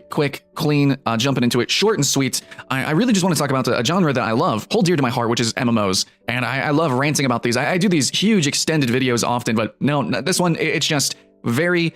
quick, clean, jumping into it, short and sweet. I really just want to talk about a genre that I love, hold dear to my heart, which is MMOs. And I love ranting about these. I do these huge extended videos often, but no, this one, it's just very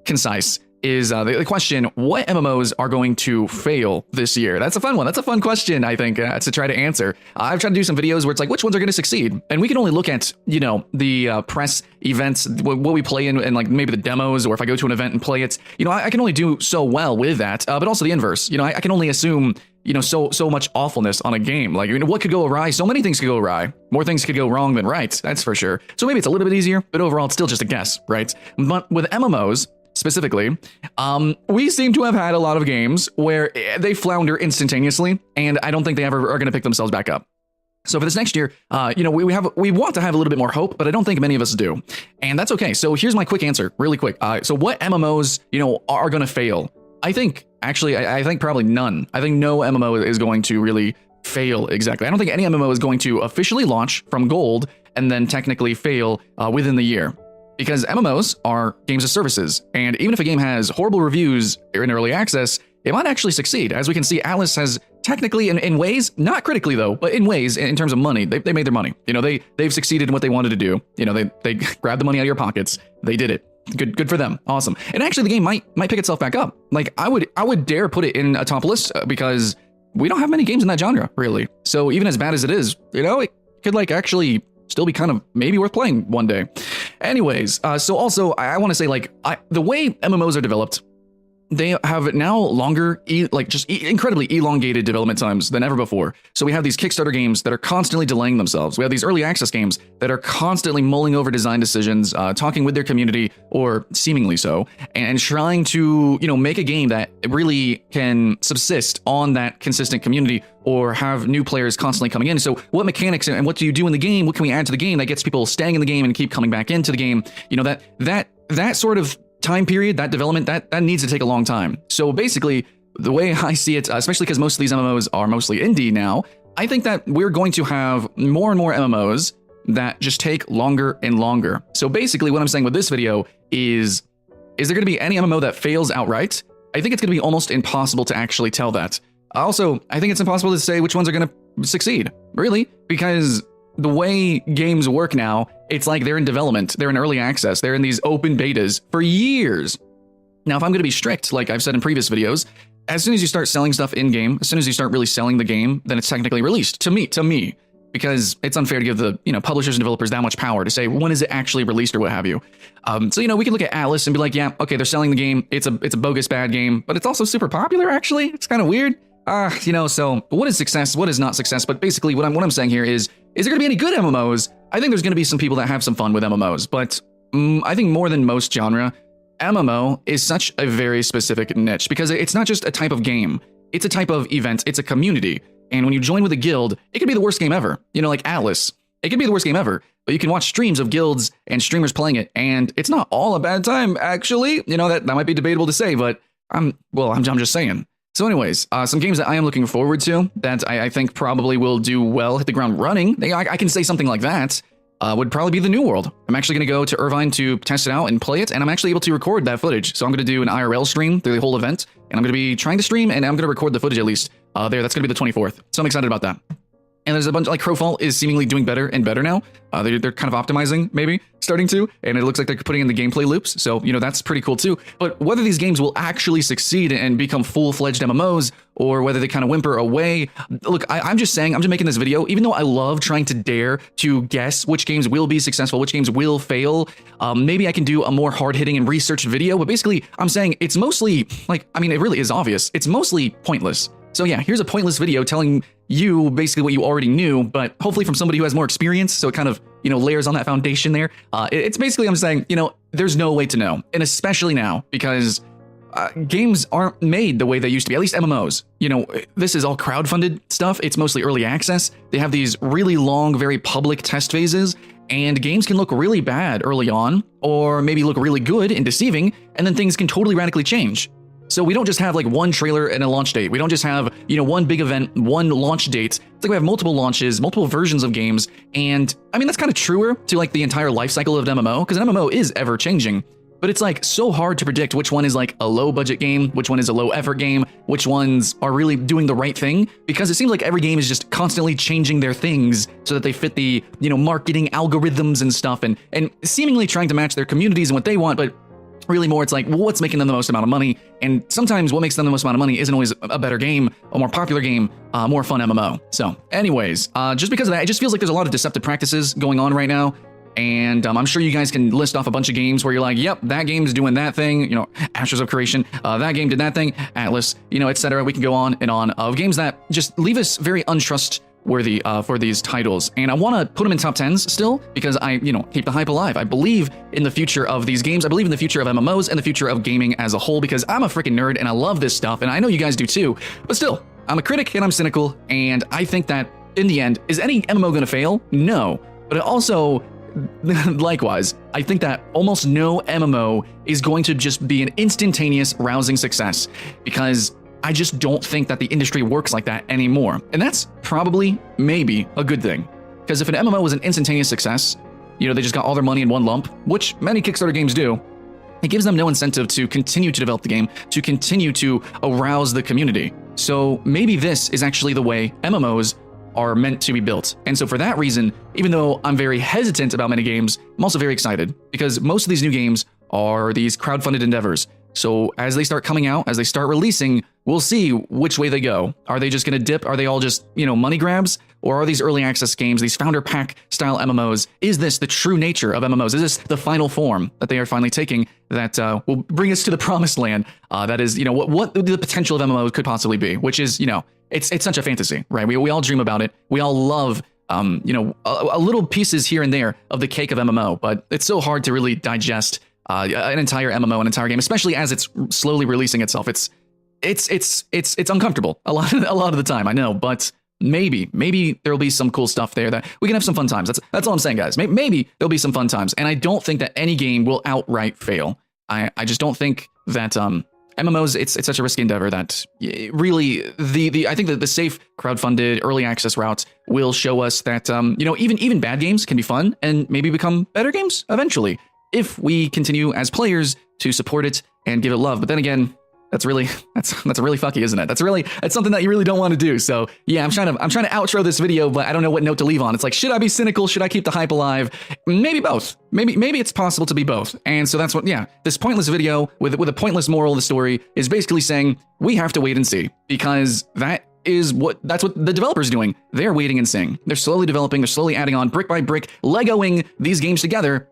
concise. Is the question, what MMOs are going to fail this year? That's a fun one. That's a fun question, I think, to try to answer. I've tried to do some videos where it's like, which ones are going to succeed? And we can only look at, the press events, what we play in, and like maybe the demos, or if I go to an event and play it, I can only do so well with that. But also the inverse, I can only assume, so much awfulness on a game. Like, what could go awry? So many things could go awry. More things could go wrong than right. That's for sure. So maybe it's a little bit easier, but overall, it's still just a guess, right? But with MMOs, specifically, we seem to have had a lot of games where they flounder instantaneously, and I don't think they ever are going to pick themselves back up. So for this next year, we want to have a little bit more hope, but I don't think many of us do, and that's okay. So here's my quick answer, really quick. So what MMOs, are going to fail? I think probably none. I think no MMO is going to really fail exactly. I don't think any MMO is going to officially launch from gold and then technically fail within the year. Because MMOs are games as services, and even if a game has horrible reviews in early access, it might actually succeed. As we can see, Atlas has technically, in ways, not critically though, but in ways, in terms of money, they made their money. They've succeeded in what they wanted to do. They grabbed the money out of your pockets. They did it. Good for them. Awesome. And actually, the game might pick itself back up. Like I would dare put it in a top list because we don't have many games in that genre, really. So even as bad as it is, it could actually still be kind of maybe worth playing one day. Anyways, so also I want to say the way MMOs are developed, they have now longer, incredibly elongated development times than ever before. So we have these Kickstarter games that are constantly delaying themselves. We have these early access games that are constantly mulling over design decisions, talking with their community, or seemingly so, and trying to, make a game that really can subsist on that consistent community or have new players constantly coming in. So what mechanics and what do you do in the game? What can we add to the game that gets people staying in the game and keep coming back into the game? That sort of time period, that development, that needs to take a long time. So basically, the way I see it, especially because most of these MMOs are mostly indie now, I think that we're going to have more and more MMOs that just take longer and longer. So basically, what I'm saying with this video is there going to be any MMO that fails outright? I think it's going to be almost impossible to actually tell that. Also, I think it's impossible to say which ones are going to succeed, really, because the way games work now, it's like they're in development, they're in early access, they're in these open betas for years. Now, if I'm going to be strict, like I've said in previous videos, as soon as you start selling stuff in-game, as soon as you start really selling the game, then it's technically released, to me, because it's unfair to give the publishers and developers that much power to say, when is it actually released or what have you. So, we can look at Atlas and be like, yeah, okay, they're selling the game, it's a bogus bad game, but it's also super popular, actually. It's kind of weird. So what is success? What is not success? But basically what I'm saying here is there going to be any good MMOs? I think there's going to be some people that have some fun with MMOs, but I think more than most genre, MMO is such a very specific niche because it's not just a type of game. It's a type of event. It's a community. And when you join with a guild, it could be the worst game ever. Like Atlas. It could be the worst game ever, but you can watch streams of guilds and streamers playing it, and it's not all a bad time, actually. That might be debatable to say, but I'm just saying. So anyways, some games that I am looking forward to that I think probably will do well, hit the ground running. I can say something like that would probably be the New World. I'm actually going to go to Irvine to test it out and play it, and I'm actually able to record that footage. So I'm going to do an IRL stream through the whole event, and I'm going to be trying to stream, and I'm going to record the footage at least there. That's going to be the 24th. So I'm excited about that. And there's a bunch like Crowfall is seemingly doing better and better now. They're kind of optimizing, maybe starting to, and it looks like they're putting in the gameplay loops. So, that's pretty cool too. But whether these games will actually succeed and become full-fledged MMOs or whether they kind of whimper away. Look, I'm just making this video, even though I love trying to dare to guess which games will be successful, which games will fail. Maybe I can do a more hard-hitting and researched video, but basically I'm saying it's mostly it really is obvious. It's mostly pointless. So yeah, here's a pointless video telling you basically what you already knew, but hopefully from somebody who has more experience. So it kind of, layers on that foundation there. It's basically, I'm saying, there's no way to know. And especially now, because games aren't made the way they used to be, at least MMOs. This is all crowdfunded stuff. It's mostly early access. They have these really long, very public test phases, and games can look really bad early on, or maybe look really good and deceiving, and then things can totally radically change. So we don't just have one trailer and a launch date. We don't just have, one big event, one launch date. It's like we have multiple launches, multiple versions of games. And that's kind of truer to the entire life cycle of an MMO, because an MMO is ever changing. but it's like so hard to predict which one is like a low budget game, which one is a low effort game, which ones are really doing the right thing, because it seems like every game is just constantly changing their things so that they fit the, marketing algorithms and stuff, and seemingly trying to match their communities and what they want, but really more it's like, what's making them the most amount of money? And sometimes what makes them the most amount of money isn't always a better game, a more popular game, more fun MMO. So anyways, just because of that, it just feels like there's a lot of deceptive practices going on right now. And I'm sure you guys can list off a bunch of games where you're like, yep, that game's doing that thing, Ashes of Creation, that game did that thing, Atlas, etc. We can go on and on of games that just leave us very untrustworthy for these titles. And I want to put them in top 10s still because I, keep the hype alive. I believe in the future of these games. I believe in the future of MMOs and the future of gaming as a whole because I'm a freaking nerd and I love this stuff. And I know you guys do too, but still, I'm a critic and I'm cynical. And I think that in the end, is any MMO going to fail? No, but it also... likewise, I think that almost no MMO is going to just be an instantaneous, rousing success because I just don't think that the industry works like that anymore. And that's probably, maybe, a good thing. Because if an MMO was an instantaneous success, they just got all their money in one lump, which many Kickstarter games do, it gives them no incentive to continue to develop the game, to continue to arouse the community. So maybe this is actually the way MMOs are meant to be built. And so for that reason, even though I'm very hesitant about many games, I'm also very excited because most of these new games are these crowdfunded endeavors. So as they start coming out, as they start releasing, we'll see which way they go. Are they just going to dip? Are they all just, money grabs? Or are these early access games, these founder pack style MMOs, is this the true nature of MMOs? Is this the final form that they are finally taking that will bring us to the promised land? That is, what the potential of MMOs could possibly be, which is, it's such a fantasy, right? We all dream about it. We all love, a little pieces here and there of the cake of MMO, but it's so hard to really digest an entire MMO, an entire game, especially as it's slowly releasing itself. It's uncomfortable a lot of the time, I know, but maybe there'll be some cool stuff there that we can have some fun times. That's all I'm saying, guys. Maybe there'll be some fun times, and I don't think that any game will outright fail. I just don't think that MMOs, it's such a risky endeavor that really I think that the safe crowdfunded early access route will show us that even bad games can be fun and maybe become better games eventually if we continue as players to support it and give it love. But then again, that's really fucky, isn't it? That's something that you really don't want to do. So yeah, I'm trying to outro this video, but I don't know what note to leave on. It's like, should I be cynical? Should I keep the hype alive? Maybe both. Maybe it's possible to be both. And so that's what, this pointless video with a pointless moral of the story is basically saying we have to wait and see, because that's what the developers are doing. They're waiting and seeing. They're slowly developing. They're slowly adding on brick by brick, Legoing these games together,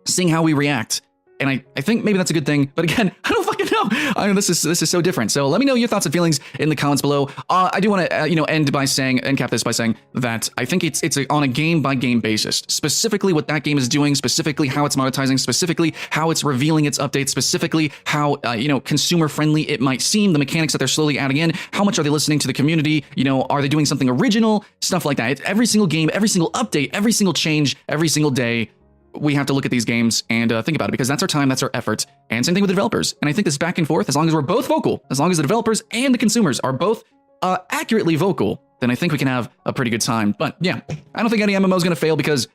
seeing how we react. And I think maybe that's a good thing. But again, I don't fucking know. I mean, this is so different. So let me know your thoughts and feelings in the comments below. I do want to, end cap this by saying that I think it's on a game by game basis, specifically what that game is doing, specifically how it's monetizing, specifically how it's revealing its updates, specifically how, consumer friendly it might seem, the mechanics that they're slowly adding in, how much are they listening to the community? Are they doing something original? Stuff like that. Every single game, every single update, every single change, every single day, we have to look at these games and think about it, because that's our time, that's our effort, and same thing with the developers. And I think this back and forth, as long as we're both vocal, as long as the developers and the consumers are both accurately vocal, then I think we can have a pretty good time. But yeah, I don't think any MMO is going to fail because